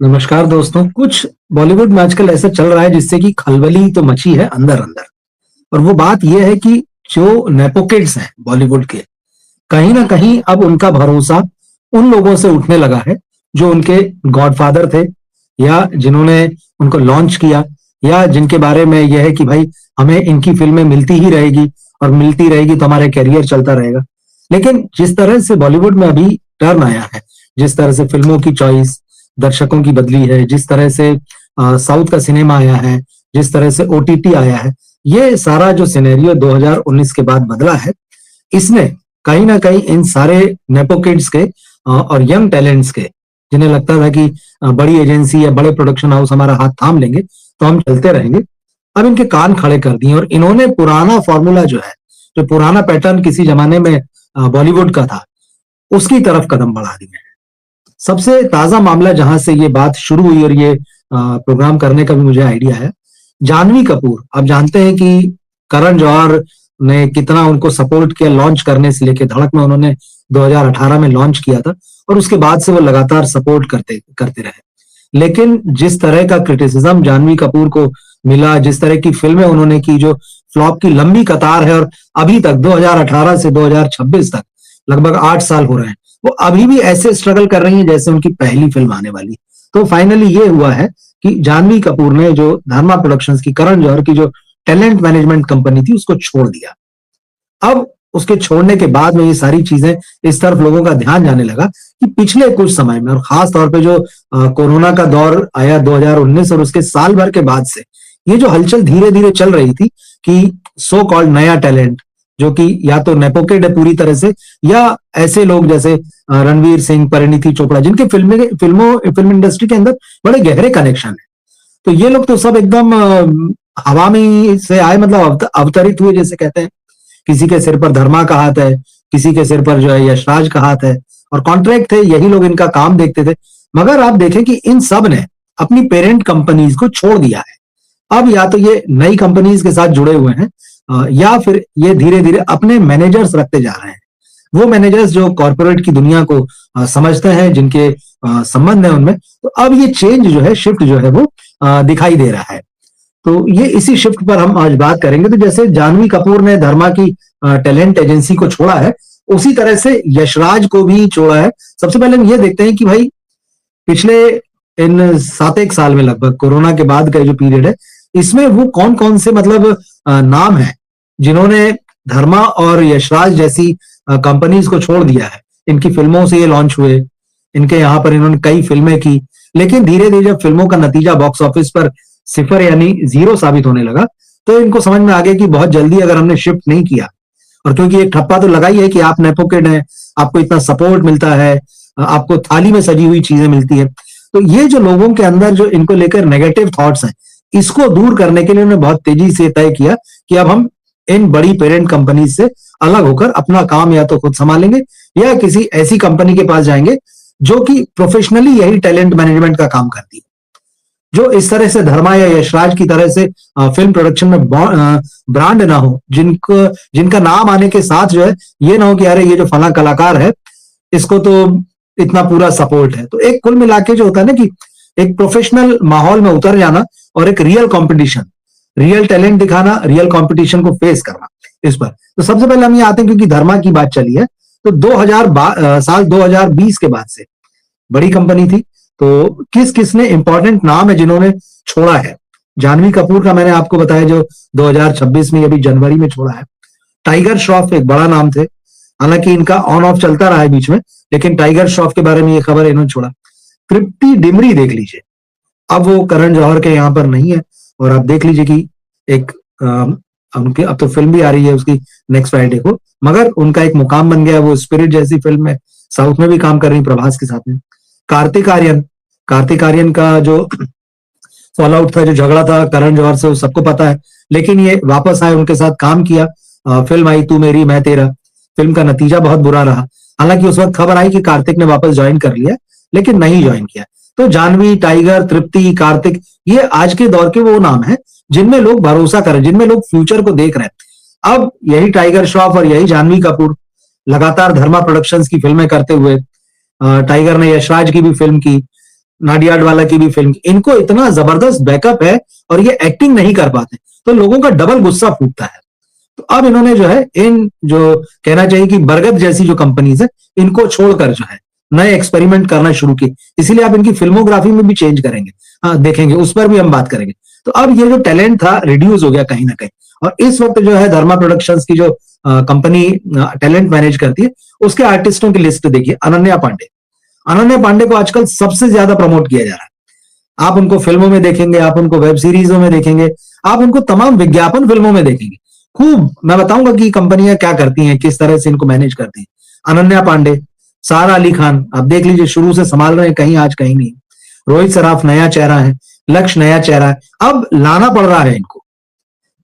नमस्कार दोस्तों। कुछ बॉलीवुड में आजकल ऐसा चल रहा है जिससे कि खलबली तो मची है अंदर अंदर। और वो बात यह है कि जो नेपो किड्स हैं बॉलीवुड के, कहीं ना कहीं अब उनका भरोसा उन लोगों से उठने लगा है जो उनके गॉडफादर थे, या जिन्होंने उनको लॉन्च किया, या जिनके बारे में यह है कि भाई हमें इनकी फिल्में मिलती ही रहेगी और मिलती रहेगी तो हमारा कैरियर चलता रहेगा। लेकिन जिस तरह से बॉलीवुड में अभी टर्न आया है, जिस तरह से फिल्मों की चॉइस दर्शकों की बदली है, जिस तरह से साउथ का सिनेमा आया है, जिस तरह से ओटीटी आया है, ये सारा जो सिनेरियो 2019 के बाद बदला है, इसने कहीं ना कहीं इन सारे नेपो किड्स के और यंग टैलेंट्स के, जिन्हें लगता था कि बड़ी एजेंसी या बड़े प्रोडक्शन हाउस हमारा हाथ थाम लेंगे तो हम चलते रहेंगे, अब इनके कान खड़े कर दिए और इन्होंने पुराना फॉर्मूला जो है, जो पुराना पैटर्न किसी जमाने में बॉलीवुड का था, उसकी तरफ कदम बढ़ा दिए हैं। सबसे ताजा मामला जहां से ये बात शुरू हुई और ये प्रोग्राम करने का भी मुझे आइडिया है, जानवी कपूर। आप जानते हैं कि करण जौहर ने कितना उनको सपोर्ट किया लॉन्च करने से लेके, धड़क में उन्होंने 2018 में लॉन्च किया था और उसके बाद से वो लगातार सपोर्ट करते करते रहे। लेकिन जिस तरह का क्रिटिसिज्म जानवी कपूर को मिला, जिस तरह की फिल्में उन्होंने की, जो फ्लॉप की लंबी कतार है, और अभी तक 2018 से 2026 तक लगभग 8 साल हो रहे हैं, वो अभी भी ऐसे स्ट्रगल कर रही हैं जैसे उनकी पहली फिल्म आने वाली। तो फाइनली ये हुआ है कि जानवी कपूर ने जो धर्मा प्रोडक्शंस की, करण जौहर की जो टैलेंट मैनेजमेंट कंपनी थी, उसको छोड़ दिया। अब उसके छोड़ने के बाद में ये सारी चीजें, इस तरफ लोगों का ध्यान जाने लगा कि पिछले कुछ समय में, और खास तौर पे जो कोरोना का दौर आया 2019 और उसके साल भर के बाद से, ये जो हलचल धीरे धीरे चल रही थी कि सो कॉल्ड नया टैलेंट, जो कि या तो नेपोकेड है पूरी तरह से, या ऐसे लोग जैसे रणवीर सिंह, परिणीति चोपड़ा, जिनके फिल्म इंडस्ट्री के अंदर बड़े गहरे कनेक्शन है, तो ये लोग तो सब एकदम हवा में से आए, मतलब अवतरित हुए जैसे कहते हैं। किसी के सिर पर धर्मा का हाथ है, किसी के सिर पर जो है यशराज का हाथ है, और कॉन्ट्रैक्ट थे, यही लोग इनका काम देखते थे। मगर आप देखें कि इन सब ने अपनी पेरेंट कंपनीज को छोड़ दिया है। अब या तो ये नई कंपनीज के साथ जुड़े हुए हैं, या फिर ये धीरे धीरे अपने मैनेजर्स रखते जा रहे हैं। वो मैनेजर्स जो कॉर्पोरेट की दुनिया को समझते हैं, जिनके संबंध है उनमें। तो अब ये चेंज जो है, शिफ्ट जो है, वो दिखाई दे रहा है। तो ये इसी शिफ्ट पर हम आज बात करेंगे। तो जैसे जानवी कपूर ने धर्मा की टैलेंट एजेंसी को छोड़ा है, उसी तरह से यशराज को भी छोड़ा है। सबसे पहले हम ये देखते हैं कि भाई पिछले इन 7 साल में, लगभग कोरोना के बाद का जो पीरियड है, इसमें वो कौन कौन से मतलब नाम है जिन्होंने धर्मा और यशराज जैसी कंपनीज को छोड़ दिया है। इनकी फिल्मों से ये लॉन्च हुए, इनके यहाँ पर इन्होंने कई फिल्में की, लेकिन धीरे धीरे जब फिल्मों का नतीजा बॉक्स ऑफिस पर सिफर यानी जीरो साबित होने लगा, तो इनको समझ में आ गया कि बहुत जल्दी अगर हमने शिफ्ट नहीं किया, और क्योंकि एक ठप्पा तो लगा ही है कि आप नेपोकेड हैं, आपको इतना सपोर्ट मिलता है, आपको थाली में सजी हुई चीजें मिलती है, तो ये जो लोगों के अंदर जो इनको लेकर नेगेटिव थॉट्स हैं, इसको दूर करने के लिए उन्होंने बहुत तेजी से तय किया कि अब हम इन बड़ी पेरेंट कंपनी से अलग होकर अपना काम या तो खुद संभालेंगे, या किसी ऐसी कंपनी के पास जाएंगे जो कि प्रोफेशनली यही टैलेंट मैनेजमेंट का काम करती है, जो इस तरह से धर्मा या यशराज की तरह से फिल्म प्रोडक्शन में ब्रांड ना हो, जिनका नाम आने के साथ जो है ये ना हो कि अरे ये जो फला कलाकार है, इसको तो इतना पूरा सपोर्ट है। तो एक कुल मिला के जो होता है ना कि एक प्रोफेशनल माहौल में उतर जाना और एक रियल कंपटीशन, रियल टैलेंट दिखाना, रियल कंपटीशन को फेस करना, इस पर। तो सबसे पहले हम ये आते हैं, क्योंकि धर्मा की बात चली है, तो 2020 के बाद से बड़ी कंपनी थी, तो किस किसने इंपॉर्टेंट नाम है जिन्होंने छोड़ा है। जानवी कपूर का मैंने आपको बताया, जो 2026 में, अभी जनवरी में छोड़ा है। टाइगर श्रॉफ एक बड़ा नाम थे, हालांकि इनका ऑन ऑफ चलता रहा है बीच में, लेकिन टाइगर श्रॉफ के बारे में ये खबर इन्होंने छोड़ा। तृप्ति डिमरी देख लीजिए, अब वो करण जौहर के यहाँ पर नहीं है, और आप देख लीजिए कि एक उनके अब तो फिल्म भी आ रही है उसकी नेक्स्ट फ्राइडे को, मगर उनका एक मुकाम बन गया। वो स्पिरिट जैसी फिल्म है, साउथ में भी काम कर रही प्रभास के साथ में। कार्तिक आर्यन का जो फॉल आउट था, जो झगड़ा था करण जौहर से, वो सबको पता है, लेकिन ये वापस आए, उनके साथ काम किया, फिल्म आई तू मेरी मैं तेरा। फिल्म का नतीजा बहुत बुरा रहा, हालांकि उस वक्त खबर आई कि कार्तिक ने वापस ज्वाइन कर लिया, लेकिन नहीं ज्वाइन किया। तो जानवी, टाइगर, तृप्ति, कार्तिक, ये आज के दौर के वो नाम है जिनमें लोग भरोसा करें, जिनमें लोग फ्यूचर को देख रहे हैं। अब यही टाइगर श्रॉफ और यही जानवी कपूर लगातार धर्मा प्रोडक्शंस की फिल्में करते हुए, टाइगर ने यशराज की भी फिल्म की, नाडियाड वाला की भी फिल्म, इनको इतना जबरदस्त बैकअप है और ये एक्टिंग नहीं कर पाते, तो लोगों का डबल गुस्सा फूटता है। तो अब इन्होंने जो है इन जो कहना चाहिए कि बरगद जैसी जो कंपनीज है, इनको छोड़कर जो है नए एक्सपेरिमेंट करना शुरू किए, इसीलिए आप इनकी फिल्मोग्राफी में भी चेंज करेंगे, हाँ देखेंगे, उस पर भी हम बात करेंगे। तो अब ये जो टैलेंट था रिड्यूस हो गया कहीं ना कहीं, और इस वक्त जो है धर्मा प्रोडक्शंस की जो कंपनी टैलेंट मैनेज करती है, उसके आर्टिस्टों की लिस्ट देखिए। अनन्या पांडे, अनन्या पांडे को आजकल सबसे ज्यादा प्रमोट किया जा रहा है। आप उनको फिल्मों में देखेंगे, आप उनको वेब सीरीजों में देखेंगे, आप उनको तमाम विज्ञापन फिल्मों में देखेंगे। खूब मैं बताऊंगा कि कंपनियां क्या करती हैं, किस तरह से इनको मैनेज करती हैं। अनन्या पांडे, सारा अली खान, आप देख लीजिए शुरू से संभाल रहे हैं, कहीं आज कहीं नहीं। रोहित सराफ नया चेहरा है, लक्ष्य नया चेहरा है। अब लाना पड़ रहा है इनको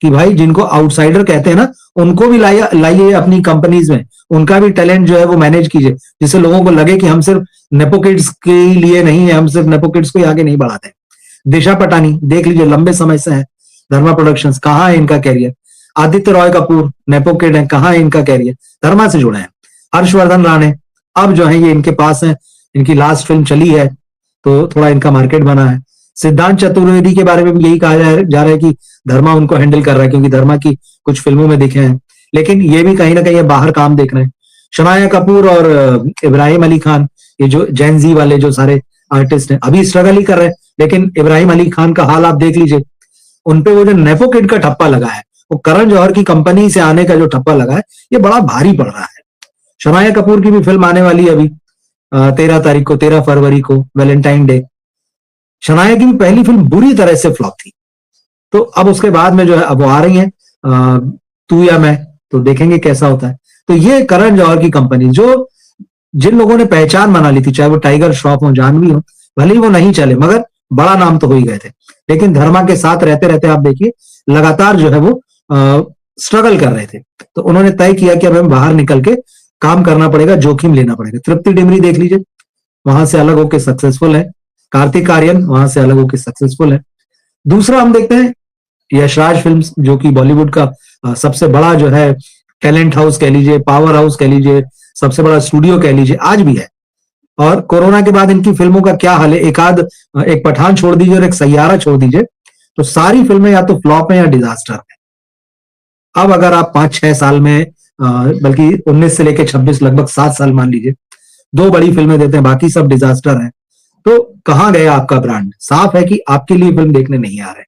कि भाई जिनको आउटसाइडर कहते हैं ना, उनको भी लाइए अपनी कंपनीज में, उनका भी टैलेंट जो है वो मैनेज कीजिए, जिससे लोगों को लगे कि हम सिर्फ नेपो किड्स के लिए नहीं है, हम सिर्फ नेपो किड्स को ही आगे नहीं बढ़ाते हैं। दिशा पटानी देख लीजिए, लंबे समय से है धर्मा प्रोडक्शंस, कहाँ है इनका career. Aditya Roy Kapur nepo kid है, कहाँ है इनका कैरियर, धर्मा से जुड़े हैं। हर्षवर्धन राणे अब जो है ये इनके पास है, इनकी लास्ट फिल्म चली है तो थोड़ा इनका मार्केट बना है। सिद्धांत चतुर्वेदी के बारे में भी यही कहा जा रहा है कि धर्मा उनको हैंडल कर रहा है, क्योंकि धर्मा की कुछ फिल्मों में दिखे हैं, लेकिन ये भी कहीं ना कहीं बाहर काम देख रहे हैं। शनाया कपूर और इब्राहिम अली खान, ये जो जैनजी वाले जो सारे आर्टिस्ट हैं, अभी स्ट्रगल ही कर रहे हैं, लेकिन इब्राहिम अली खान का हाल आप देख लीजिए, उनपे वो जो नेपो किड का ठप्पा लगा है, वो करण जौहर की कंपनी से आने का जो ठप्पा लगा है, ये बड़ा भारी पड़ रहा है। शनाया कपूर की भी फिल्म आने वाली है अभी 13 तारीख को, 13 फरवरी को, वैलेंटाइन डे। शनाया की भी पहली फिल्म बुरी तरह से फ्लॉप थी, तो अब उसके बाद में जो है अब वो आ रही है तू या मैं, तो देखेंगे कैसा होता है। तो ये करण जौहर की कंपनी, जो जिन लोगों ने पहचान बना ली थी, चाहे वो टाइगर श्रॉफ हो, जानवी हो, भले ही वो नहीं चले मगर बड़ा नाम तो हो ही गए थे। लेकिन धर्मा के साथ रहते रहते आप देखिए लगातार जो है वो स्ट्रगल कर रहे थे, तो उन्होंने तय किया कि अब हमें बाहर निकल के काम करना पड़ेगा, जोखिम लेना पड़ेगा। तृप्ति डिमरी देख लीजिए, वहां से अलग होकर सक्सेसफुल है। कार्तिक आर्यन वहां से अलग होकर सक्सेसफुल है। दूसरा हम देखते हैं यशराज फिल्म्स, जो कि बॉलीवुड का सबसे बड़ा जो है टैलेंट हाउस कह लीजिए, पावर हाउस कह लीजिए, सबसे बड़ा स्टूडियो कह लीजिए, आज भी है। और कोरोना के बाद इनकी फिल्मों का क्या हाल है, एक पठान छोड़ दीजिए और एक सैयारा छोड़ दीजिए, तो सारी फिल्में या तो फ्लॉप है या डिजास्टर है। अब अगर आप 5-6 साल में, बल्कि 19 से लेकर 26, लगभग 7 साल मान लीजिए, 2 बड़ी फिल्में देते हैं, बाकी सब डिजास्टर है, तो कहां गया आपका ब्रांड। साफ है कि आपके लिए फिल्म देखने नहीं आ रहे।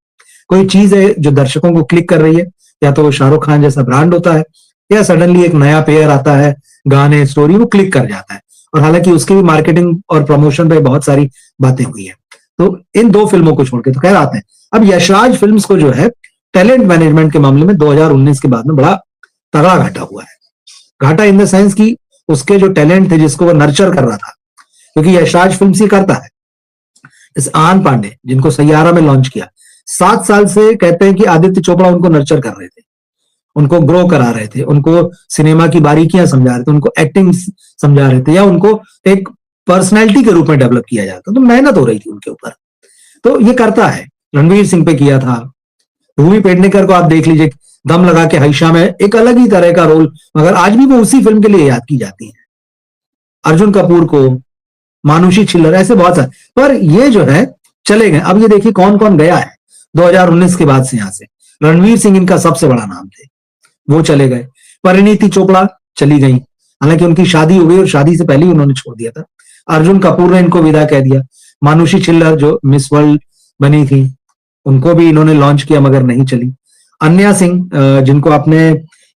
कोई चीज है जो दर्शकों को क्लिक कर रही है, या तो वो शाहरुख खान जैसा ब्रांड होता है, या सडनली एक नया पेयर आता है, गाने स्टोरी, वो क्लिक कर जाता है। और हालांकि उसकी भी मार्केटिंग और प्रमोशन पे बहुत सारी बातें हुई है। तो इन 2 फिल्मों को छोड़ के तो खैर आते हैं अब यशराज फिल्म्स को, जो है टैलेंट मैनेजमेंट के मामले में 2019 के बाद में बड़ा तगड़ा घाटा हुआ है। घाटा इन द सेंस कि उसके जो टैलेंट थे जिसको वो नर्चर कर रहा था, क्योंकि यशराज फिल्म्स ही करता है। इस आन पांडे जिनको सैयारा में लॉन्च किया, 7 साल से कहते हैं कि आदित्य चोपड़ा उनको नर्चर कर रहे थे, उनको ग्रो करा रहे थे, उनको सिनेमा की बारीकियां समझा रहे थे, उनको एक्टिंग समझा रहे थे, या उनको एक पर्सनैलिटी के रूप में डेवलप किया जाता। तो मेहनत हो रही थी उनके ऊपर, तो ये करता है। रणवीर सिंह पे किया था, भूमि पेडनेकर को आप देख लीजिए, दम लगा के हईशा में एक अलग ही तरह का रोल, मगर आज भी वो उसी फिल्म के लिए याद की जाती है। अर्जुन कपूर को, मानुषी छिल्लर, ऐसे बहुत सारे, पर ये जो है चले गए। अब ये देखिए कौन कौन गया है 2019 के बाद से यहां से। रणवीर सिंह इनका सबसे बड़ा नाम थे, वो चले गए। परिणीति चोपड़ा चली गई, हालांकि उनकी शादी हो गई और शादी से पहले ही उन्होंने छोड़ दिया था। अर्जुन कपूर ने इनको विदा कह दिया। मानुषी छिल्लर जो मिस वर्ल्ड बनी थी, उनको भी इन्होंने लॉन्च किया मगर नहीं चली। अन्या सिंह जिनको आपने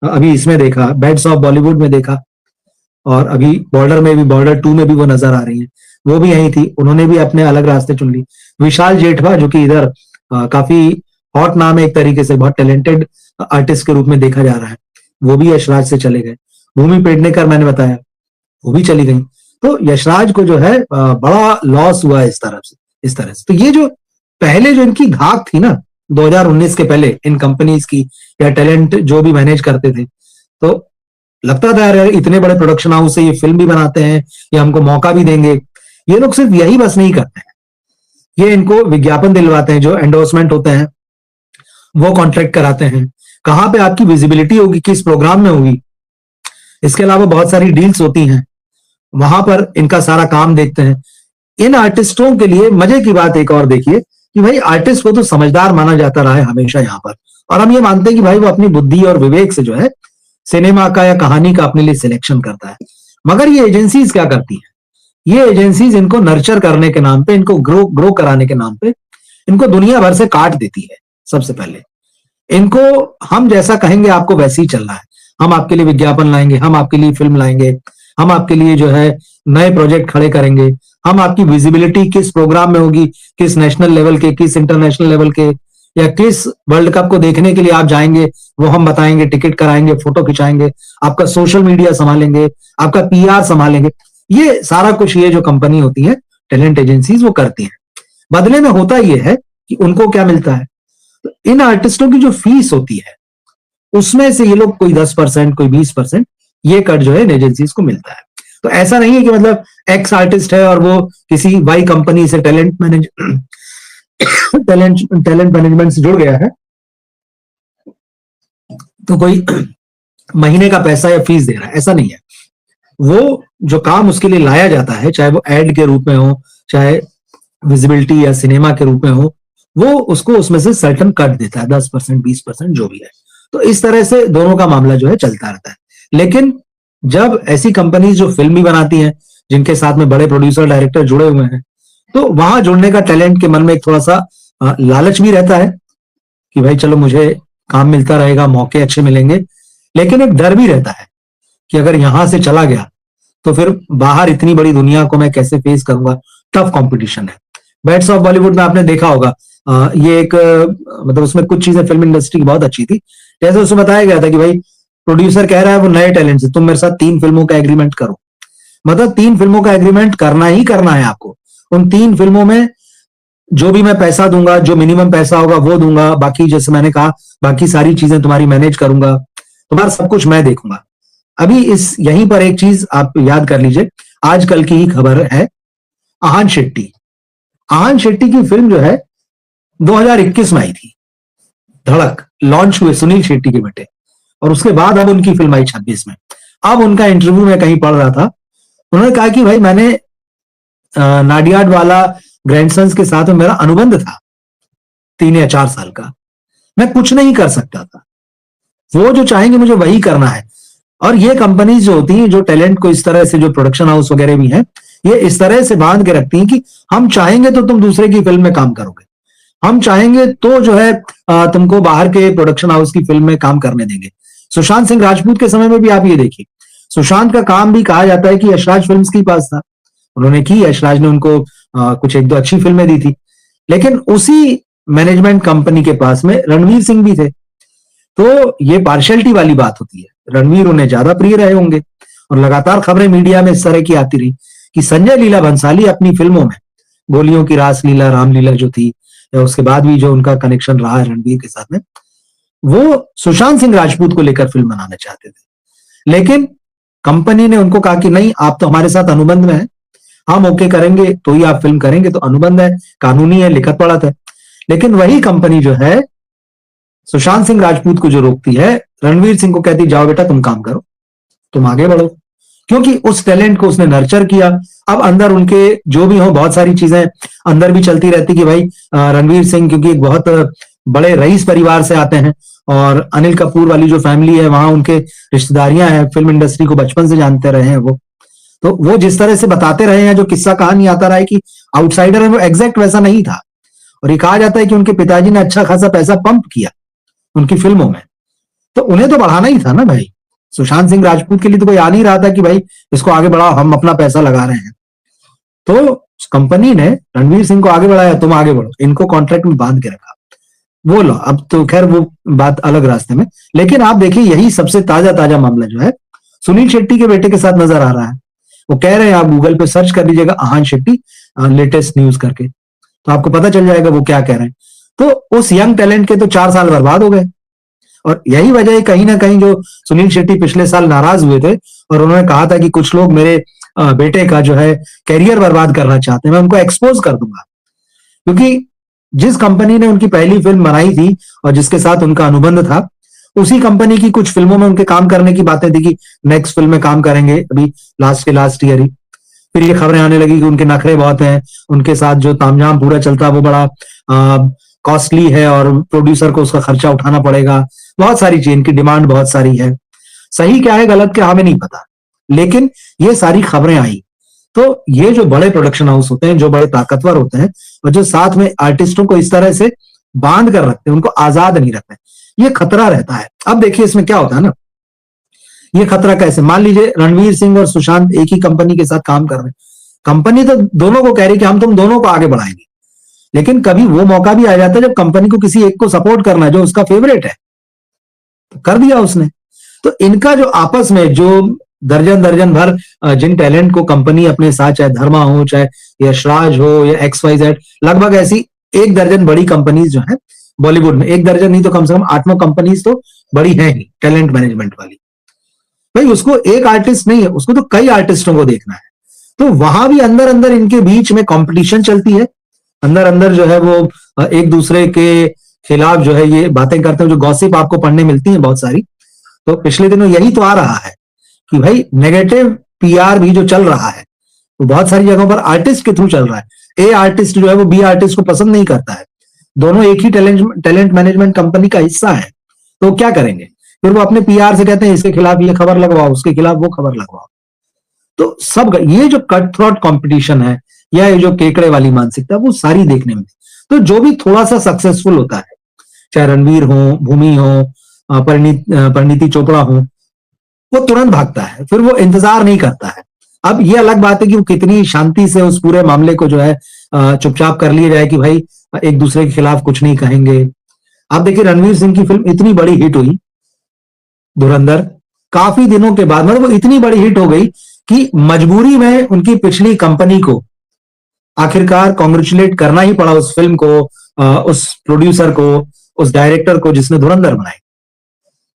अभी इसमें देखा, बेड्स ऑफ बॉलीवुड में देखा, और अभी बॉर्डर में भी, बॉर्डर 2 में भी वो नजर आ रही है, वो भी यही थी, उन्होंने भी अपने अलग रास्ते चुन ली। विशाल जेठवा जो कि इधर काफी हॉट नाम है, एक तरीके से बहुत टैलेंटेड आर्टिस्ट के रूप में देखा जा रहा है, वो भी यशराज से चले गए। भूमि पेडनेकर मैंने बताया, वो भी चली गई। तो यशराज को जो है बड़ा लॉस हुआ इस तरह से। तो ये जो पहले जो इनकी घाक थी ना 2019 के पहले इन कंपनीज की, या टैलेंट जो भी मैनेज करते थे, तो लगता था यार इतने बड़े प्रोडक्शन हाउस से ये फिल्म भी बनाते हैं, ये हमको मौका भी देंगे। ये लोग सिर्फ यही बस नहीं करते हैं, ये इनको विज्ञापन दिलवाते हैं, जो एंडोर्समेंट होते हैं वो कॉन्ट्रैक्ट कराते हैं, कहां पे आपकी विजिबिलिटी होगी, किस प्रोग्राम में होगी। इसके अलावा बहुत सारी डील्स होती हैं, वहां पर इनका सारा काम देखते हैं। इन आर्टिस्टों के लिए मजे की बात एक और देखिए कि भाई आर्टिस्ट को तो समझदार माना जाता रहा है हमेशा यहाँ पर, और हम ये मानते हैं कि भाई वो अपनी बुद्धि और विवेक से जो है सिनेमा का या कहानी का अपने लिए सिलेक्शन करता है। मगर ये एजेंसीज क्या करती हैं, ये एजेंसीज इनको नर्चर करने के नाम पे, इनको ग्रो ग्रो कराने के नाम पे इनको दुनिया भर से काट देती है। सबसे पहले इनको हम जैसा कहेंगे आपको वैसे ही चलना है, हम आपके लिए विज्ञापन लाएंगे, हम आपके लिए फिल्म लाएंगे, हम आपके लिए जो है नए प्रोजेक्ट खड़े करेंगे, हम आपकी विजिबिलिटी किस प्रोग्राम में होगी, किस नेशनल लेवल के, किस इंटरनेशनल लेवल के, या किस वर्ल्ड कप को देखने के लिए आप जाएंगे वो हम बताएंगे, टिकट कराएंगे, फोटो खिंचाएंगे, आपका सोशल मीडिया संभालेंगे, आपका पीआर संभालेंगे। ये सारा कुछ ये जो कंपनी होती है टैलेंट एजेंसीज वो करती हैं। बदले में होता ये है कि उनको क्या मिलता है, तो इन आर्टिस्टों की जो फीस होती है उसमें से ये लोग कोई 10%, कोई 20% ये कट जो है इन एजेंसीज को मिलता है। तो ऐसा नहीं है कि मतलब एक्स आर्टिस्ट है और वो किसी वाई कंपनी से टैलेंट मैनेजमेंट से जुड़ गया है तो कोई महीने का पैसा या फीस दे रहा है, ऐसा नहीं है। वो जो काम उसके लिए लाया जाता है, चाहे वो एड के रूप में हो, चाहे विजिबिलिटी या सिनेमा के रूप में हो, वो उसको उसमें से सर्टन कट देता है, 10%, 20% जो भी है। तो इस तरह से दोनों का मामला जो है चलता रहता है। लेकिन जब ऐसी कंपनीज जो फिल्म भी बनाती हैं, जिनके साथ में बड़े प्रोड्यूसर डायरेक्टर जुड़े हुए हैं, तो वहां जुड़ने का टैलेंट के मन में एक थोड़ा सा लालच भी रहता है कि भाई चलो मुझे काम मिलता रहेगा, मौके अच्छे मिलेंगे, लेकिन एक डर भी रहता है कि अगर यहां से चला गया तो फिर बाहर इतनी बड़ी दुनिया को मैं कैसे फेस करूंगा, टफ कंपटीशन है। बैट्स ऑफ बॉलीवुड में आपने देखा होगा, ये एक मतलब उसमें कुछ चीजें फिल्म इंडस्ट्री की बहुत अच्छी थी। जैसे उसमें बताया गया था कि भाई प्रोड्यूसर कह रहा है वो नए टैलेंट से तुम मेरे साथ 3 फिल्मों का एग्रीमेंट करो, मतलब 3 फिल्मों का एग्रीमेंट करना ही करना है आपको। उन 3 फिल्मों में जो भी मैं पैसा दूंगा, जो मिनिमम पैसा होगा वो दूंगा, बाकी जैसे मैंने कहा बाकी सारी चीजें तुम्हारी मैनेज करूंगा, तुम्हारा सब कुछ मैं देखूंगा। अभी इस यहीं पर एक चीज आप याद कर लीजिए, आजकल की ही खबर है, आहान शेट्टी की फिल्म जो है 2021 में आई थी, धड़क लॉन्च हुए सुनील शेट्टी के बेटे, और उसके बाद अब उनकी फिल्म आई 26 में। अब उनका इंटरव्यू में कहीं पढ़ रहा था, उन्होंने कहा कि भाई मैंने नाडियाड वाला ग्रैंडसन्स के साथ में मेरा अनुबंध था 3 या 4 साल का, मैं कुछ नहीं कर सकता था, वो जो चाहेंगे मुझे वही करना है। और ये कंपनीज जो होती हैं, जो टैलेंट को इस तरह से, जो प्रोडक्शन हाउस वगैरह भी हैं, ये इस तरह से बांध के रखती हैं कि हम चाहेंगे तो तुम दूसरे की फिल्म में काम करोगे, हम चाहेंगे तो जो है तुमको बाहर के प्रोडक्शन हाउस की फिल्म में काम करने देंगे। सुशांत सिंह राजपूत के समय में भी आप ये देखिए, सुशांत का काम भी कहा जाता है कि यशराज फिल्म्स के पास था, उन्होंने की, यशराज ने उनको कुछ 1-2 अच्छी फिल्में दी थी, लेकिन उसी मैनेजमेंट कंपनी के पास में रणवीर सिंह भी थे। तो ये पार्शियलिटी वाली बात होती है, रणवीर उन्हें ज्यादा प्रिय रहे होंगे, और लगातार खबरें मीडिया में इस तरह की आती रही कि संजय लीला भंसाली अपनी फिल्मों में गोलियों की रासलीला, रामलीला जो थी, या उसके बाद भी जो उनका कनेक्शन रहा है रणवीर के साथ में, वो सुशांत सिंह राजपूत को लेकर फिल्म बनाना चाहते थे। लेकिन कंपनी ने उनको कहा कि नहीं, आप तो हमारे साथ अनुबंध में है, हम ओके करेंगे तो ही आप फिल्म करेंगे, तो अनुबंध है, कानूनी है, लिखत पढ़त है। लेकिन वही कंपनी जो है सुशांत सिंह राजपूत को जो रोकती है, रणवीर सिंह को कहती जाओ बेटा तुम काम करो, तुम आगे बढ़ो, क्योंकि उस टैलेंट को उसने नर्चर किया। अब अंदर उनके जो भी हो, बहुत सारी चीजें अंदर भी चलती रहती कि भाई रणवीर सिंह क्योंकि एक बहुत बड़े रईस परिवार से आते हैं, और अनिल कपूर वाली जो फैमिली है वहां उनके रिश्तेदारियां हैं, फिल्म इंडस्ट्री को बचपन से जानते रहे हैं वो, तो वो जिस तरह से बताते रहे हैं, जो किस्सा कहानी आता रहा है कि आउटसाइडर है, वो एग्जैक्ट वैसा नहीं था। और ये कहा जाता है कि उनके पिताजी ने अच्छा खासा पैसा पंप किया उनकी फिल्मों में, तो उन्हें तो बढ़ाना ही था ना भाई। सुशांत सिंह राजपूत के लिए तो कोई आ नहीं रहा था कि भाई इसको आगे बढ़ाओ, हम अपना पैसा लगा रहे हैं। तो कंपनी ने रणवीर सिंह को आगे बढ़ाया, तुम आगे बढ़ो, इनको कॉन्ट्रैक्ट में बांध के रखा। वो लो, अब तो खैर वो बात अलग रास्ते में। लेकिन आप देखिए, यही सबसे ताजा मामला जो है सुनील शेट्टी के बेटे के साथ नजर आ रहा है। वो कह रहे हैं, आप गूगल पे सर्च कर लीजिएगा आहान शेट्टी लेटेस्ट न्यूज करके, तो आपको पता चल जाएगा वो क्या कह रहे हैं। तो उस यंग टैलेंट के तो 4 साल बर्बाद हो गए, और यही वजह है कहीं ना कहीं जो सुनील शेट्टी पिछले साल नाराज हुए थे, और उन्होंने कहा था कि कुछ लोग मेरे बेटे का जो है कैरियर बर्बाद करना चाहते हैं, मैं उनको एक्सपोज कर दूंगा। क्योंकि जिस कंपनी ने उनकी पहली फिल्म बनाई थी और जिसके साथ उनका अनुबंध था, उसी कंपनी की कुछ फिल्मों में उनके काम करने की बातें थी कि नेक्स्ट फिल्म में काम करेंगे, अभी लास्ट ईयर ही। फिर ये खबरें आने लगी कि उनके नखरे बहुत हैं, उनके साथ जो तामझाम पूरा चलता है वो बड़ा कॉस्टली है और प्रोड्यूसर को उसका खर्चा उठाना पड़ेगा। बहुत सारी चीज, इनकी डिमांड बहुत सारी है। सही क्या है गलत क्या हमें नहीं पता, लेकिन ये सारी खबरें आई। तो ये जो बड़े प्रोडक्शन हाउस होते हैं, जो बड़े ताकतवर होते हैं और जो साथ में आर्टिस्टों को इस तरह से बांध कर रखते हैं, उनको आजाद नहीं रखते, ये खतरा रहता है। अब देखिए इसमें क्या होता है ना, ये खतरा कैसे, मान लीजिए रणवीर सिंह और सुशांत एक ही कंपनी के साथ काम कर रहे हैं, कंपनी तो दोनों को कह रही कि हम तुम दोनों को आगे बढ़ाएंगे, लेकिन कभी वो मौका भी आ जाता है जब कंपनी को किसी एक को सपोर्ट करना है जो उसका फेवरेट है, तो कर दिया उसने। तो इनका जो आपस में जो दर्जन दर्जन भर जिन टैलेंट को कंपनी अपने साथ, चाहे धर्मा हो, चाहे यशराज हो या XYZ, लगभग ऐसी 1 दर्जन बड़ी कंपनीज जो है बॉलीवुड में, 1 दर्जन नहीं तो कम से कम 8-9 कंपनीज तो बड़ी है ही टैलेंट मैनेजमेंट वाली। भाई उसको एक आर्टिस्ट नहीं है, उसको तो कई आर्टिस्टों को देखना है। तो वहां भी अंदर अंदर इनके बीच में कंपटीशन चलती है, अंदर अंदर जो है वो एक दूसरे के खिलाफ जो है ये बातें करते हैं, जो गॉसिप आपको पढ़ने मिलती है बहुत सारी। तो पिछले दिनों यही तो आ रहा है कि भाई नेगेटिव PR भी जो चल रहा है वो बहुत सारी जगहों पर आर्टिस्ट के थ्रू चल रहा है। A आर्टिस्ट जो है वो B आर्टिस्ट को पसंद नहीं करता है, दोनों एक ही टैलेंट मैनेजमेंट कंपनी का हिस्सा है, तो क्या करेंगे, फिर वो अपने PR से कहते हैं इसके खिलाफ ये खबर लगवाओ, उसके खिलाफ वो खबर लगवाओ। तो सब ये जो कट थ्रोट कंपटीशन है या ये जो केकड़े वाली मानसिकता, वो सारी देखने में। तो जो भी थोड़ा सा सक्सेसफुल होता है, चाहे रणवीर हो, भूमि हो, परिणीति चोपड़ा हो, वो तुरंत भागता है, फिर वो इंतजार नहीं करता है। अब ये अलग बात है कि वो कितनी शांति से उस पूरे मामले को जो है चुपचाप कर लिया जाए कि भाई एक दूसरे के खिलाफ कुछ नहीं कहेंगे। आप देखिए रणवीर सिंह की फिल्म इतनी बड़ी हिट हुई धुरंधर, काफी दिनों के बाद, मतलब वो इतनी बड़ी हिट हो गई कि मजबूरी में उनकी पिछली कंपनी को आखिरकार कॉन्ग्रेचुलेट करना ही पड़ा उस फिल्म को, उस प्रोड्यूसर को, उस डायरेक्टर को जिसने धुरंधर बनाई।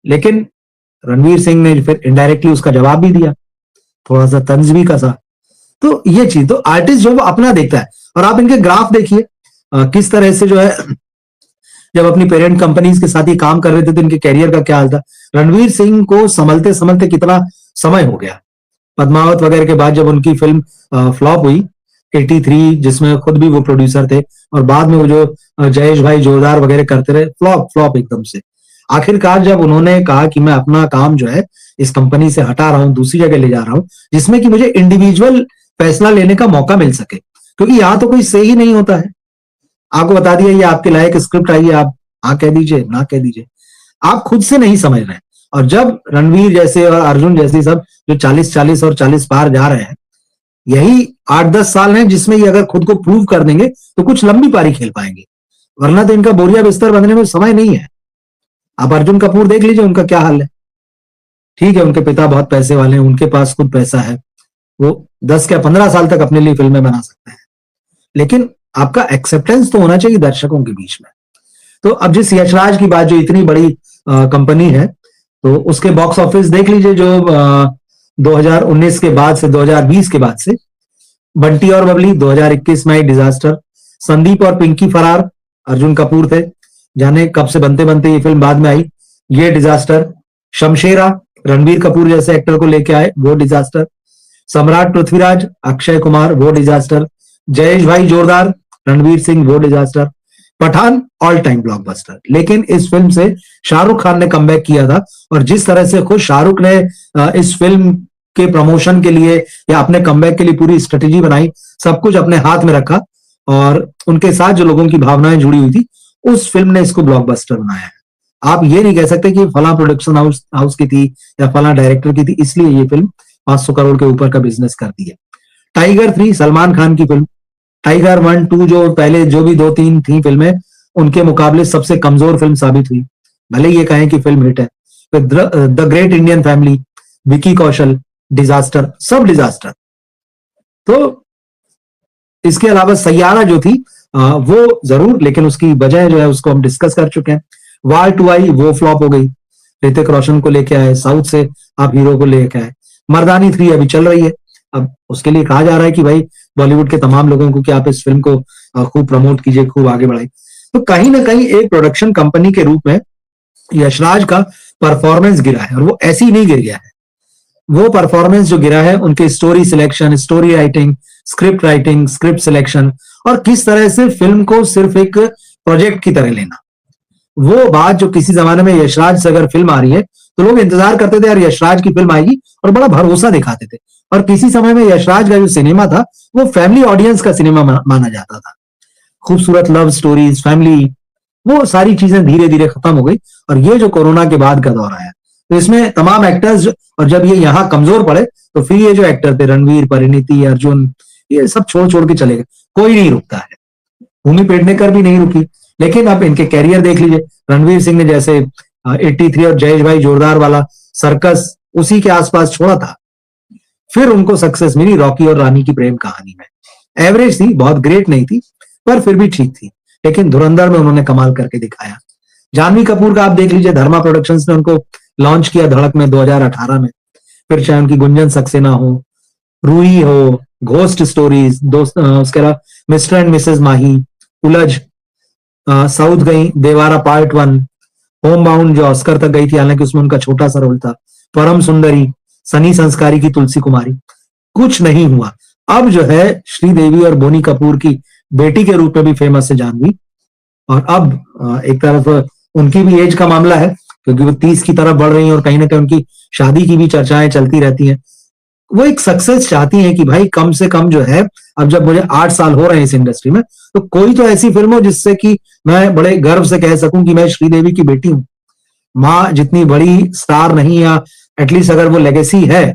लेकिन रणवीर सिंह ने फिर इनडायरेक्टली उसका जवाब भी दिया, थोड़ा सा तंज भी कसा। तो ये चीज, तो आर्टिस्ट जो वो अपना देखता है। और आप इनके ग्राफ देखिए किस तरह से जो है जब अपनी पेरेंट कंपनीज के साथ ही काम कर रहे थे तो इनके कैरियर का क्या हाल था। रणवीर सिंह को संभलते संभलते कितना समय हो गया, पद्मावत वगैरह के बाद जब उनकी फिल्म फ्लॉप हुई 83, जिसमें खुद भी वो प्रोड्यूसर थे, और बाद में वो जो जयेश भाई जोरदार वगैरह करते रहे, फ्लॉप फ्लॉप एकदम से। आखिरकार जब उन्होंने कहा कि मैं अपना काम जो है इस कंपनी से हटा रहा हूं, दूसरी जगह ले जा रहा हूं, जिसमें कि मुझे इंडिविजुअल फैसला लेने का मौका मिल सके, क्योंकि यहां तो कोई से ही नहीं होता है। आपको बता दिया ये आपके लायक स्क्रिप्ट आई है, आप हाँ कह दीजिए ना कह दीजिए, आप खुद से नहीं समझ रहे हैं। और जब रणवीर जैसे और अर्जुन जैसे सब जो 40-40 और 40 पार जा रहे हैं, यही 8-10 साल हैं जिसमें ये अगर खुद को प्रूव कर देंगे तो कुछ लंबी पारी खेल पाएंगे, वरना तो इनका बोरिया बिस्तर बनने में समय नहीं है। आप अर्जुन कपूर देख लीजिए, उनका क्या हाल है। ठीक है उनके पिता बहुत पैसे वाले हैं, उनके पास खुद पैसा है, वो 10 या 15 साल तक अपने लिए फिल्में बना सकते हैं, लेकिन आपका एक्सेप्टेंस तो होना चाहिए दर्शकों के बीच में। तो अब जिस यशराज की बात, जो इतनी बड़ी कंपनी है, तो उसके बॉक्स ऑफिस देख लीजिए, जो 2019 के बाद से 2020 के बाद से, बंटी और बबली 2021 में डिजास्टर, संदीप और पिंकी फरार अर्जुन कपूर थे, जाने कब से बनते बनते ये फिल्म बाद में आई, ये डिजास्टर, शमशेरा रणबीर कपूर जैसे एक्टर को लेके आए, वो डिजास्टर, सम्राट पृथ्वीराज अक्षय कुमार, वो डिजास्टर, जयेश भाई जोरदार रणवीर सिंह, वो disaster, Pathaan all time blockbuster. लेकिन इस फिल्म से शाहरुख खान ने कमबैक किया था, और जिस तरह से खुद शाहरुख ने इस फिल्म के प्रमोशन के लिए या अपने कमबैक के लिए पूरी स्ट्रेटेजी बनाई, सब कुछ अपने हाथ में रखा, और उनके साथ जो लोगों की भावनाएं जुड़ी हुई थी, उस फिल्म ने इसको ब्लॉकबस्टर बनाया है। आप ये नहीं कह सकते कि फला प्रोडक्शन हाउस की थी या फला डायरेक्टर की थी, इसलिए ये फिल्म 500 करोड़ के ऊपर का बिजनेस करती है। टाइगर 3 सलमान खान की फिल्म, टाइगर 1-2 जो पहले जो भी 2-3 थी फिल्में, उनके मुकाबले सबसे कमजोर फिल्म साबित हुई। भले ये कहें कि फिल्म हिट है। फिर the great Indian family, Vicky Kaushal, disaster, सब डिजास्टर। तो इसके अलावा सैयारा जो थी वो जरूर, लेकिन उसकी वजह जो है उसको हम डिस्कस कर चुके हैं। वार 2 आई, वो फ्लॉप हो गई, ऋतिक रोशन को लेके आए, साउथ से आप हीरो को लेके आए। मर्दानी 3 अभी चल रही है, अब उसके लिए कहा जा रहा है कि भाई बॉलीवुड के तमाम लोगों को कि आप इस फिल्म को खूब प्रमोट कीजिए, खूब आगे बढ़ाइए। तो कहीं ना कहीं एक प्रोडक्शन कंपनी के रूप में यशराज का परफॉर्मेंस गिरा है, और वो ऐसे ही नहीं गिर गया है। वो परफॉर्मेंस जो गिरा है, उनके story selection, story writing, script selection, और किस तरह से फिल्म को सिर्फ एक प्रोजेक्ट की तरह लेना। वो बात जो किसी जमाने में यशराज से अगर फिल्म आ रही है तो लोग इंतजार करते थे यार यशराज की फिल्म आएगी, और बड़ा भरोसा दिखाते थे। और किसी समय में यशराज का जो सिनेमा था वो फैमिली ऑडियंस का सिनेमा माना जाता था। खूबसूरत लव स्टोरीज, फैमिली, वो सारी चीजें धीरे धीरे खत्म हो गई। और ये जो कोरोना के बाद का दौर आया, तो इसमें तमाम एक्टर्स, और जब ये यहाँ कमजोर पड़े तो फिर ये जो एक्टर थे, रणवीर, परिणीति, अर्जुन, ये सब छोड़ छोड़ के चले गए। कोई नहीं रुकता है, भूमि पेडनेकर भी नहीं रुकी। लेकिन आप इनके कैरियर देख लीजिए, रणवीर सिंह ने जैसे 83 और जयेश भाई जोरदार वाला सर्कस उसी के आसपास छोड़ा था, फिर उनको सक्सेस मिली रॉकी और रानी की प्रेम कहानी में। एवरेज थी, बहुत ग्रेट नहीं थी, पर फिर भी ठीक थी। लेकिन धुरंधर में उन्होंने कमाल करके दिखाया। जानवी कपूर का आप देख लीजिए, धर्मा प्रोडक्शंस ने उनको लॉन्च किया धड़क में 2018 में। फिर चाहे उनकी गुंजन सक्सेना हो, रूही हो, घोस्ट स्टोरीज, दोस्त, उसके अलावा मिस्टर एंड मिसेस माही, उलझ, साउथ गई, देवारा पार्ट 1, होम बाउंड जो ऑस्कर तक गई थी, हालांकि उसमें उनका छोटा सा रोल था, परम सुंदरी, सनी संस्कारी की तुलसी कुमारी, कुछ नहीं हुआ। अब जो है श्रीदेवी और बोनी कपूर की बेटी के रूप में भी फेमस है जानवी। और अब एक तरफ उनकी भी एज का मामला है, क्योंकि वो 30 की तरफ बढ़ रही है, और कहीं ना कहीं उनकी शादी की भी चर्चाएं चलती रहती हैं। वो एक सक्सेस चाहती हैं कि भाई कम से कम जो है, अब जब मुझे 8 साल हो रहे हैं इस इंडस्ट्री में, तो कोई तो ऐसी फिल्म हो जिससे कि मैं बड़े गर्व से कह सकूं कि मैं श्रीदेवी की बेटी हूं। माँ जितनी बड़ी स्टार नहीं, या एटलीस्ट अगर वो लेगेसी है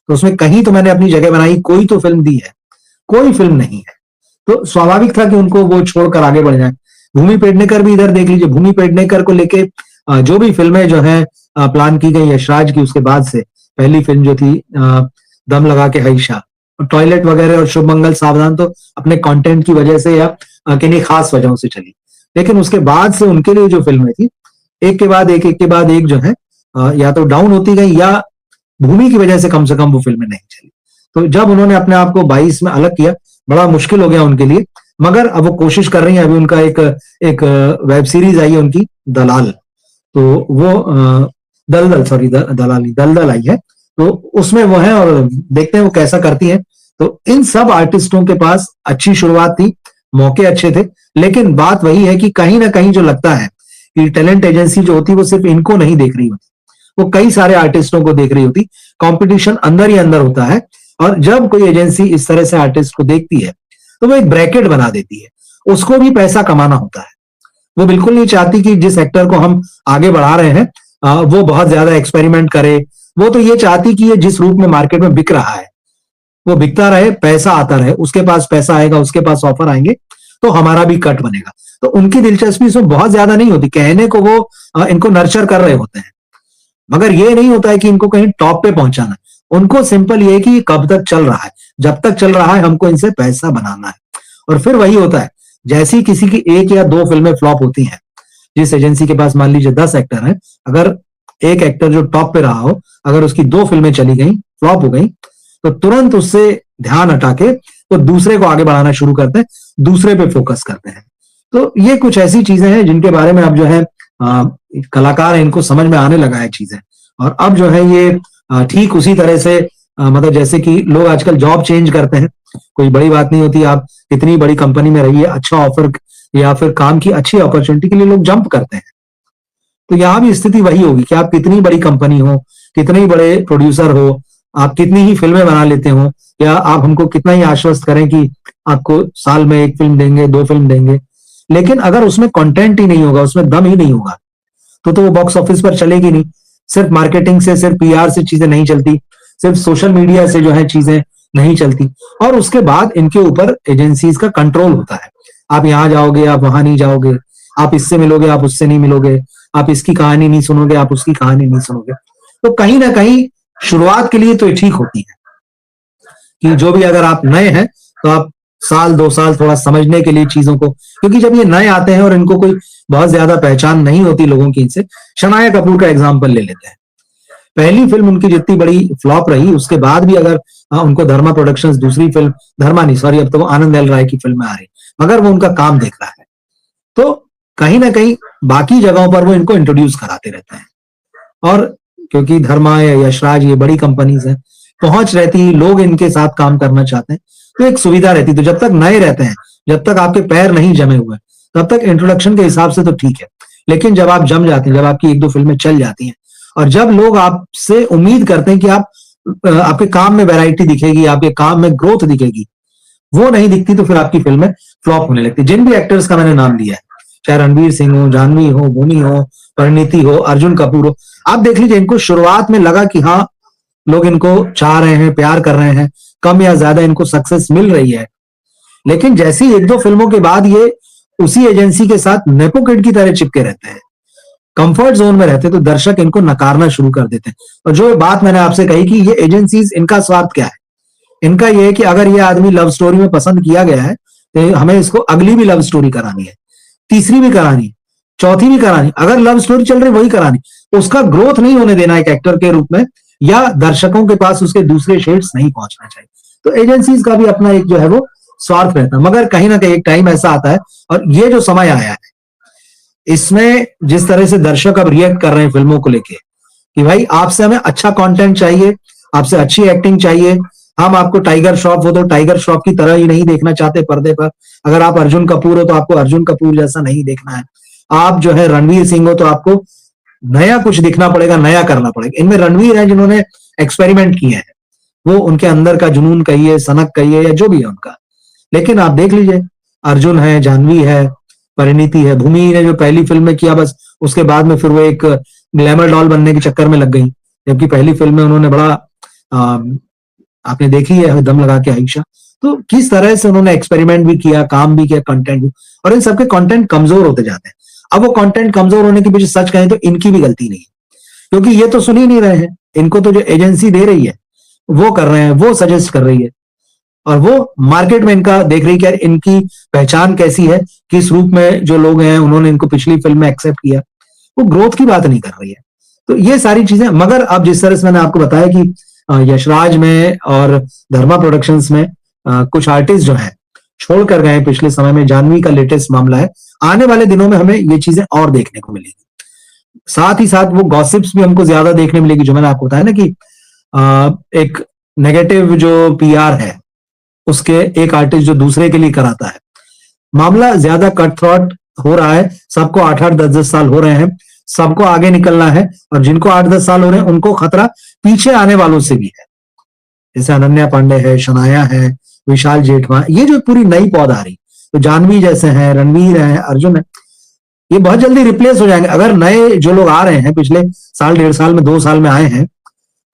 तो उसमें कहीं तो मैंने अपनी जगह बनाई, कोई तो फिल्म दी है, कोई फिल्म नहीं है। तो स्वाभाविक था कि उनको वो छोड़कर आगे बढ़ जाए। भूमि पेडनेकर भी इधर देख लीजिए, भूमि पेडनेकर को लेके जो भी फिल्में जो है प्लान की गई यशराज की, उसके बाद से पहली फिल्म जो थी दम लगा के हईशा, टॉयलेट वगैरह और शुभ मंगल सावधान तो अपने कंटेंट की वजह से या किन्हीं खास वजहों से चली। लेकिन उसके बाद से उनके लिए जो फिल्में थी, एक के बाद एक जो है या तो डाउन होती गई, या भूमि की वजह से कम वो फिल्में नहीं चली। तो जब उन्होंने अपने आप को 22 में अलग किया, बड़ा मुश्किल हो गया उनके लिए। मगर अब वो कोशिश कर रही है। अभी उनका एक वेब सीरीज आई है उनकी, दलाल, तो वो दलदल, सॉरी दलाल नहीं, दलदल आई है, तो उसमें वो है, और देखते हैं वो कैसा करती है। तो इन सब आर्टिस्टों के पास अच्छी शुरुआत थी, मौके अच्छे थे, लेकिन बात वही है कि कहीं ना कहीं जो लगता है कि टैलेंट एजेंसी जो होती है वो सिर्फ इनको नहीं देख रही होती, वो कई सारे आर्टिस्टों को देख रही होती। कंपटीशन अंदर ही अंदर होता है, और जब कोई एजेंसी इस तरह से आर्टिस्ट को देखती है तो वो एक ब्रैकेट बना देती है। उसको भी पैसा कमाना होता है। वो बिल्कुल नहीं चाहती कि जिस एक्टर को हम आगे बढ़ा रहे हैं वो बहुत ज्यादा एक्सपेरिमेंट करे। वो तो ये चाहती कि ये जिस रूप में मार्केट में बिक रहा है वो बिकता रहे, पैसा आता रहे, उसके पास पैसा आएगा, उसके पास ऑफर आएंगे, तो हमारा भी कट बनेगा। तो उनकी दिलचस्पी इसमें बहुत ज्यादा नहीं होती। कहने को वो इनको नर्चर कर रहे होते हैं, मगर ये नहीं होता है कि इनको कहीं टॉप पे पहुंचाना। उनको सिंपल ये है कि कब तक चल रहा है, जब तक चल रहा है हमको इनसे पैसा बनाना है। और फिर वही होता है, जैसी किसी की 1 या 2 फिल्में फ्लॉप होती हैं, जिस एजेंसी के पास मान लीजिए 10 एक्टर हैं, अगर एक एक्टर जो टॉप पे रहा हो, अगर उसकी 2 फिल्में चली गई, फ्लॉप हो गई, तो तुरंत उससे ध्यान हटा के तो दूसरे को आगे बढ़ाना शुरू करते हैं, दूसरे पे फोकस करते हैं। तो ये कुछ ऐसी चीजें हैं जिनके बारे में अब जो है कलाकार है, इनको समझ में आने लगा है चीजें। और अब जो है ये ठीक उसी तरह से मतलब जैसे कि लोग आजकल जॉब चेंज करते हैं, कोई बड़ी बात नहीं होती, आप कितनी बड़ी कंपनी में रहिए, अच्छा ऑफर या फिर काम की अच्छी अपॉर्चुनिटी के लिए लोग जंप करते हैं। तो यहाँ भी स्थिति वही होगी कि आप कितनी बड़ी कंपनी हो, कितने ही बड़े प्रोड्यूसर हो, आप कितनी ही फिल्में बना लेते हो, या आप हमको कितना ही आश्वस्त करें कि आपको साल में 1 फिल्म देंगे, 2 फिल्म देंगे, लेकिन अगर उसमें कंटेंट ही नहीं होगा, उसमें दम ही नहीं होगा, तो वो बॉक्स ऑफिस पर चलेगी नहीं। सिर्फ मार्केटिंग से, सिर्फ पीआर से चीजें नहीं चलती, सिर्फ सोशल मीडिया से जो है चीजें नहीं चलती। और उसके बाद इनके ऊपर एजेंसीज का कंट्रोल होता है। आप यहाँ जाओगे, आप वहां नहीं जाओगे, आप इससे मिलोगे, आप उससे नहीं मिलोगे, आप इसकी कहानी नहीं सुनोगे, आप उसकी कहानी नहीं सुनोगे। तो कहीं ना कहीं शुरुआत के लिए तो ठीक होती है कि जो भी अगर आप नए हैं तो आप साल 2 साल थोड़ा समझने के लिए चीजों को, क्योंकि जब ये नए आते हैं और इनको कोई बहुत ज्यादा पहचान नहीं होती लोगों की इनसे, शनाया कपूर का एग्जाम्पल ले लेते हैं। पहली फिल्म उनकी जितनी बड़ी फ्लॉप रही, उसके बाद भी अगर उनको धर्मा प्रोडक्शंस दूसरी फिल्म, धर्मा नहीं सॉरी, अब तो वो आनंद एल राय की फिल्म में आ रही, मगर वो उनका काम देख रहा है, तो कहीं ना कहीं बाकी जगहों पर वो इनको इंट्रोड्यूस कराते रहते हैं। और क्योंकि धर्मा या यशराज ये बड़ी कंपनीज हैं, पहुंच रहती, लोग इनके साथ काम करना चाहते हैं, तो एक सुविधा रहती। तो जब तक नए रहते हैं, जब तक आपके पैर नहीं जमे हुए, तब तक इंट्रोडक्शन के हिसाब से तो ठीक है। लेकिन जब आप जम जाते हैं, जब आपकी एक दो फिल्में चल जाती हैं, और जब लोग आपसे उम्मीद करते हैं कि आपके काम में वैरायटी दिखेगी, आपके काम में ग्रोथ दिखेगी, वो नहीं दिखती, तो फिर आपकी फिल्में फ्लॉप होने लगती। जिन भी एक्टर्स का मैंने नाम लिया है, चाहे रणवीर सिंह हो, जानवी हो, भूमि हो, परिणीति हो, अर्जुन कपूर हो, आप देख लीजिए, इनको शुरुआत में लगा कि हाँ, लोग इनको चाह रहे हैं, प्यार कर रहे हैं, कम या ज्यादा इनको सक्सेस मिल रही है। लेकिन जैसी एक दो फिल्मों के बाद ये उसी एजेंसी के साथ नेपो किड की तरह चिपके रहते हैं, कंफर्ट जोन में रहते, तो दर्शक इनको नकारना शुरू कर देते हैं। और जो बात मैंने आपसे कही कि ये एजेंसीज, इनका स्वार्थ क्या है, इनका ये है कि अगर ये आदमी लव स्टोरी में पसंद किया गया है, तो हमें इसको अगली भी लव स्टोरी करानी है, तीसरी भी करानी, चौथी भी करानी, अगर लव स्टोरी चल रही वही करानी, उसका ग्रोथ नहीं होने देना एक एक्टर के रूप में, या दर्शकों के पास उसके दूसरे शेड्स नहीं पहुंचना चाहिए। तो एजेंसीज का भी अपना एक जो है वो स्वार्थ रहता है। मगर कहीं ना कहीं एक टाइम ऐसा आता है, और ये जो समय आया है, इसमें जिस तरह से दर्शक अब रिएक्ट कर रहे हैं फिल्मों को लेके, कि भाई आपसे हमें अच्छा कंटेंट चाहिए, आपसे अच्छी एक्टिंग चाहिए, हम आपको टाइगर श्रॉफ हो तो टाइगर श्रॉफ की तरह ही नहीं देखना चाहते पर्दे पर, अगर आप अर्जुन कपूर हो तो आपको अर्जुन कपूर जैसा नहीं देखना है, आप जो है रणवीर सिंह हो तो आपको नया कुछ दिखना पड़ेगा, नया करना पड़ेगा। इनमें रणवीर है जिन्होंने एक्सपेरिमेंट किए हैं, वो उनके अंदर का जुनून कहिए, सनक कहिए, या जो भी है उनका। लेकिन आप देख लीजिए, अर्जुन है, जानवी है, परिणीति है, भूमि ने जो पहली फिल्म में किया, बस उसके बाद में फिर वो एक ग्लैमर डॉल बनने के चक्कर में लग गई, जबकि पहली फिल्म में उन्होंने बड़ा आपने देखी है दम लगा के आयशा। तो किस तरह से उन्होंने एक्सपेरिमेंट भी किया, काम भी किया, कंटेंट भी, और इन सबके कंटेंट कमजोर होते जाते हैं। अब वो कंटेंट कमजोर होने के पीछे सच कहें तो इनकी भी गलती नहीं है, क्योंकि ये तो सुन ही नहीं रहे हैं, इनको तो जो एजेंसी दे रही है वो कर रहे हैं, वो सजेस्ट कर रही है, और वो मार्केट में इनका देख रही है कि यार इनकी पहचान कैसी है, किस रूप में जो लोग हैं उन्होंने इनको पिछली फिल्म में एक्सेप्ट किया, वो ग्रोथ की बात नहीं कर रही है। तो ये सारी चीजें, मगर अब जिस तरह से मैंने आपको बताया कि यशराज में और धर्मा प्रोडक्शंस में कुछ आर्टिस्ट जो है छोड़कर गए पिछले समय में, जानवी का लेटेस्ट मामला है, आने वाले दिनों में हमें ये चीजें और देखने को मिलेगी। साथ ही साथ वो गॉसिप्स भी हमको ज्यादा देखने मिलेगी, जो मैंने आपको बताया ना कि एक नेगेटिव जो पीआर है उसके एक आर्टिस्ट जो दूसरे के लिए कराता है, मामला ज्यादा कट थ्रॉट हो रहा है। सबको 8-8, 10-10 साल हो रहे हैं, सबको आगे निकलना है, और जिनको 8-10 साल हो रहे हैं उनको खतरा पीछे आने वालों से भी है, जैसे अनन्या पांडे है, शनाया है, विशाल जेठवा, ये जो पूरी नई पौध आ रही, तो जानवी जैसे हैं, रणवीर है, अर्जुन है, ये बहुत जल्दी रिप्लेस हो जाएंगे। अगर नए जो लोग आ रहे हैं, पिछले साल, 1.5 साल में, 2 साल में आए हैं,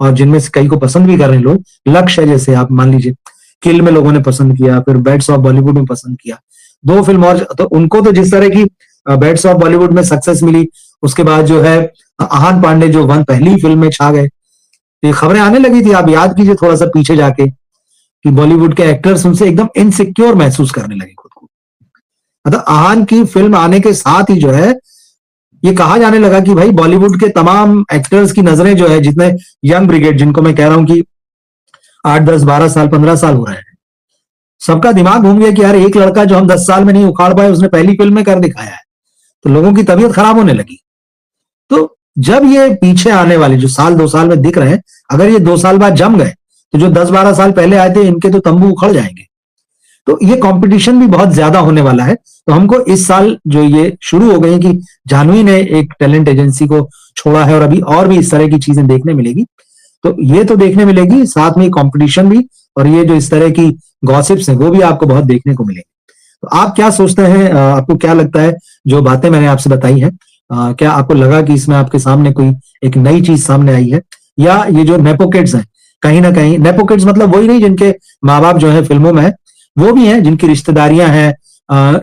और जिनमें से कई को पसंद भी कर रहे हैं लोग, लक्ष्य है जैसे, आप मान लीजिए किल में लोगों ने पसंद किया, फिर बेड्स ऑफ बॉलीवुड में पसंद किया, 2 फिल्म और, तो उनको तो जिस तरह की बेड्स ऑफ बॉलीवुड में सक्सेस मिली, उसके बाद जो है आहान पांडे जो पहली फिल्म में छा गए, ये खबरें आने लगी थी, आप याद कीजिए थोड़ा सा पीछे जाके, कि बॉलीवुड के एक्टर्स उनसे एकदम इनसिक्योर महसूस करने लगे खुद को। मतलब आहान की फिल्म आने के साथ ही जो है ये कहा जाने लगा कि भाई बॉलीवुड के तमाम एक्टर्स की नजरें जो है, जितने यंग ब्रिगेड, जिनको मैं कह रहा हूं कि 8, 10, 12 साल, 15 साल हो रहे हैं, सबका दिमाग घूम गया कि यार एक लड़का जो हम 10 साल में नहीं उखाड़ पाए, उसने पहली फिल्म में कर दिखाया है, तो लोगों की तबीयत खराब होने लगी। तो जब ये पीछे आने वाले जो साल 2 साल में दिख रहे हैं, अगर ये 2 साल बाद जम गए, तो जो 10-12 साल पहले आए थे, इनके तो तंबू उखड़ जाएंगे। तो ये कंपटीशन भी बहुत ज्यादा होने वाला है। तो हमको इस साल जो ये शुरू हो गई कि जानवी ने एक टैलेंट एजेंसी को छोड़ा है, और अभी और भी इस तरह की चीजें देखने मिलेगी, तो ये तो देखने मिलेगी, साथ में कंपटीशन भी, और ये जो इस तरह की गॉसिप्स हैं वो भी आपको बहुत देखने को मिलेंगे। तो आप क्या सोचते हैं, आपको क्या लगता है जो बातें मैंने आपसे बताई हैं, क्या आपको लगा कि इसमें आपके सामने कोई एक नई चीज सामने आई है, या ये जो नेपो किड्स हैं, कहीं ना कहीं नेपो किड्स मतलब वही नहीं जिनके माँ बाप जो है फिल्मों में है, वो भी हैं जिनकी रिश्तेदारियां हैं,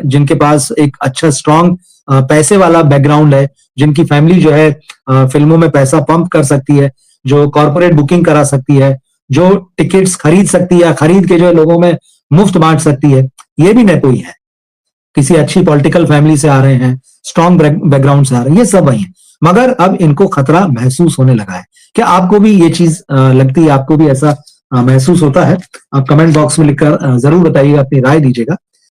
जिनके पास एक अच्छा स्ट्रांग पैसे वाला बैकग्राउंड है, जिनकी फैमिली जो है फिल्मों में पैसा पंप कर सकती है, जो कॉर्पोरेट बुकिंग करा सकती है, जो टिकट्स खरीद सकती है, खरीद के जो लोगों में मुफ्त बांट सकती है, ये भी नेपो ही है। किसी अच्छी पॉलिटिकल फैमिली से आ रहे हैं, स्ट्रांग बैकग्राउंड से आ रहे हैं, ये सब वही है, मगर अब इनको खतरा महसूस होने लगा है। क्या आपको भी ये चीज लगती है, आपको भी ऐसा महसूस होता है? आप कमेंट बॉक्स में लिखकर जरूर बताइएगा, अपनी राय दीजिएगा।